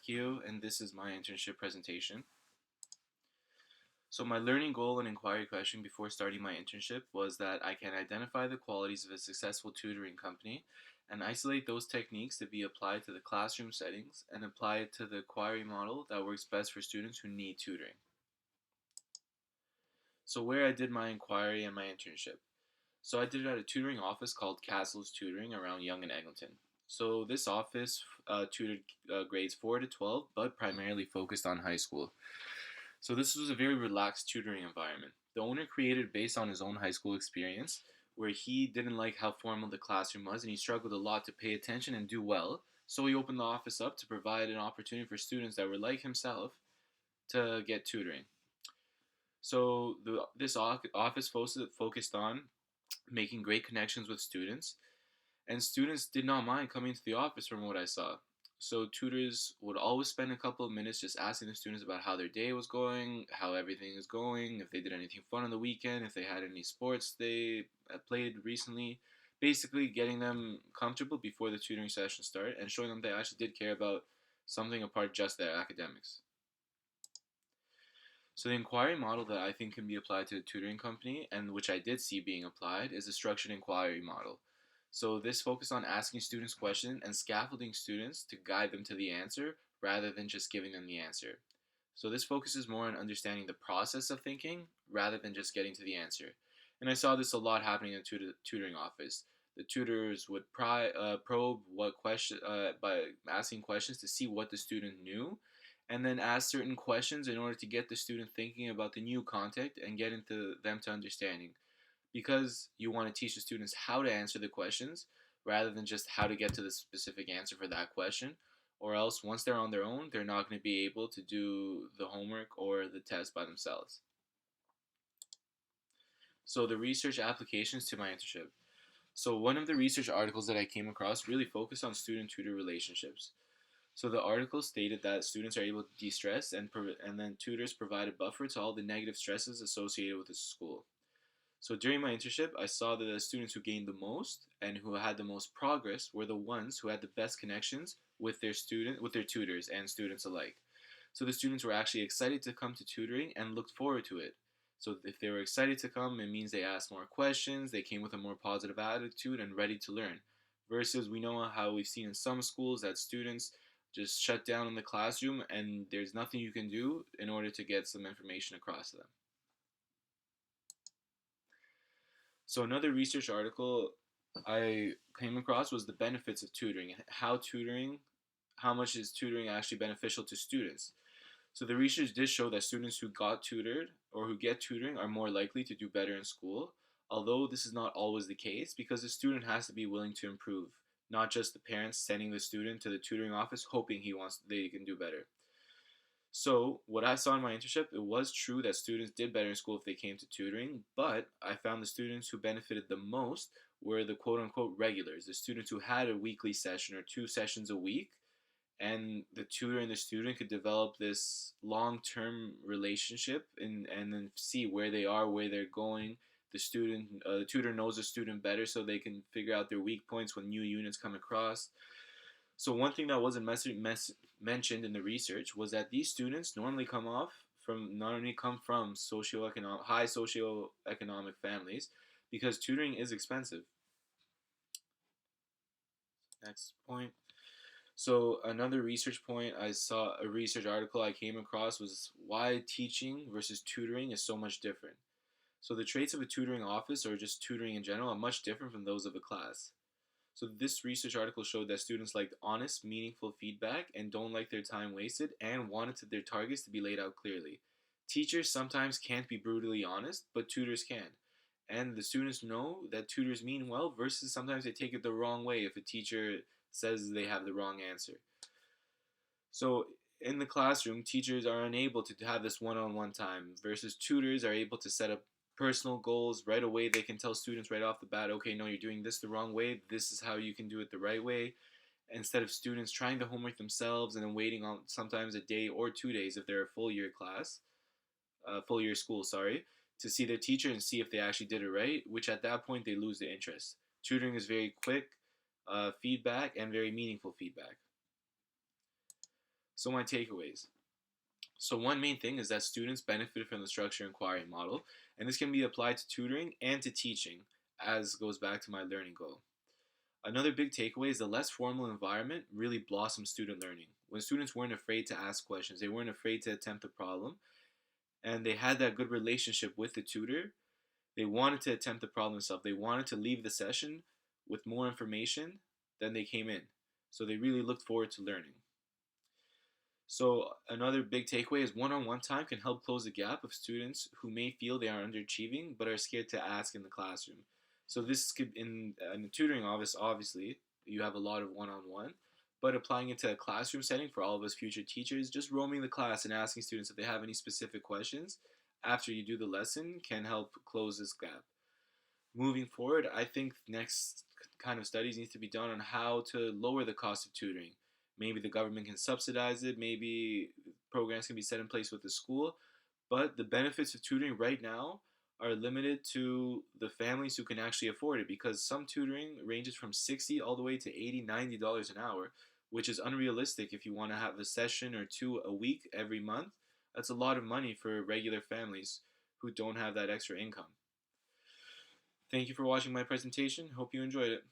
Akio, and this is my internship presentation. So, my learning goal and inquiry question before starting my internship was that I can identify the qualities of a successful tutoring company and isolate those techniques to be applied to the classroom settings and apply it to the inquiry model that works best for students who need tutoring. So, where I did my inquiry and my internship. So I did it at a tutoring office called Castles Tutoring around Yonge and Eglinton. So this office tutored grades 4 to 12, but primarily focused on high school. So this was a very relaxed tutoring environment. The owner created based on his own high school experience, where he didn't like how formal the classroom was and he struggled a lot to pay attention and do well. So he opened the office up to provide an opportunity for students that were like himself to get tutoring. So this office focused on making great connections with students, and students did not mind coming to the office from what I saw. So tutors would always spend a couple of minutes just asking the students about how their day was going, how everything is going, if they did anything fun on the weekend, if they had any sports they played recently. Basically, getting them comfortable before the tutoring session started and showing them they actually did care about something apart just their academics. So the inquiry model that I think can be applied to a tutoring company, and which I did see being applied, is a structured inquiry model. So this focused on asking students questions and scaffolding students to guide them to the answer rather than just giving them the answer. So this focuses more on understanding the process of thinking rather than just getting to the answer. And I saw this a lot happening in the tutoring office. The tutors would probe what question by asking questions to see what the student knew, and then ask certain questions in order to get the student thinking about the new content and get into them to understanding. Because you want to teach the students how to answer the questions rather than just how to get to the specific answer for that question, or else once they're on their own, they're not going to be able to do the homework or the test by themselves. So the research applications to my internship. So one of the research articles that I came across really focused on student-tutor relationships. So the article stated that students are able to de-stress and then tutors provide a buffer to all the negative stresses associated with the school. So during my internship, I saw that the students who gained the most and who had the most progress were the ones who had the best connections with their tutors and students alike. So the students were actually excited to come to tutoring and looked forward to it. So if they were excited to come, it means they asked more questions, they came with a more positive attitude and ready to learn. Versus we know how we've seen in some schools that students just shut down in the classroom and there's nothing you can do in order to get some information across to them. So another research article I came across was the benefits of tutoring, how much is tutoring actually beneficial to students. So the research did show that students who got tutored or who get tutoring are more likely to do better in school, although this is not always the case because the student has to be willing to improve, not just the parents sending the student to the tutoring office hoping they can do better. So, what I saw in my internship, it was true that students did better in school if they came to tutoring, but I found the students who benefited the most were the quote unquote regulars, the students who had a weekly session or two sessions a week, and the tutor and the student could develop this long term relationship and then see where they are, where they're going. The tutor knows the student better so they can figure out their weak points when new units come across. So one thing that wasn't mentioned in the research was that these students normally come from high socioeconomic families because tutoring is expensive. Next point. So another research point I saw a research article I came across was why teaching versus tutoring is so much different. So the traits of a tutoring office or just tutoring in general are much different from those of a class. So this research article showed that students liked honest, meaningful feedback and don't like their time wasted and wanted their targets to be laid out clearly. Teachers sometimes can't be brutally honest, but tutors can. And the students know that tutors mean well versus sometimes they take it the wrong way if a teacher says they have the wrong answer. So in the classroom, teachers are unable to have this one-on-one time versus tutors are able to set up personal goals right away. They can tell students right off the bat, okay, no, you're doing this the wrong way. This is how you can do it the right way. Instead of students trying the homework themselves and then waiting on sometimes a day or 2 days if they're a full year school, sorry, to see their teacher and see if they actually did it right, which at that point they lose the interest. Tutoring is very quick feedback and very meaningful feedback. So my takeaways. So one main thing is that students benefit from the structure inquiry model, and this can be applied to tutoring and to teaching, as goes back to my learning goal. Another big takeaway is the less formal environment really blossomed student learning. When students weren't afraid to ask questions, they weren't afraid to attempt a problem, and they had that good relationship with the tutor. They wanted to attempt the problem themselves. They wanted to leave the session with more information than they came in. So they really looked forward to learning. So another big takeaway is one-on-one time can help close the gap of students who may feel they are underachieving but are scared to ask in the classroom. So this could in the tutoring office, obviously you have a lot of one-on-one, but applying it to a classroom setting for all of us future teachers, just roaming the class and asking students if they have any specific questions after you do the lesson can help close this gap. Moving forward, I think next kind of studies needs to be done on how to lower the cost of tutoring. Maybe the government can subsidize it, maybe programs can be set in place with the school, but the benefits of tutoring right now are limited to the families who can actually afford it because some tutoring ranges from 60 all the way to 80, $90 an hour, which is unrealistic if you want to have a session or two a week every month. That's a lot of money for regular families who don't have that extra income. Thank you for watching my presentation. Hope you enjoyed it.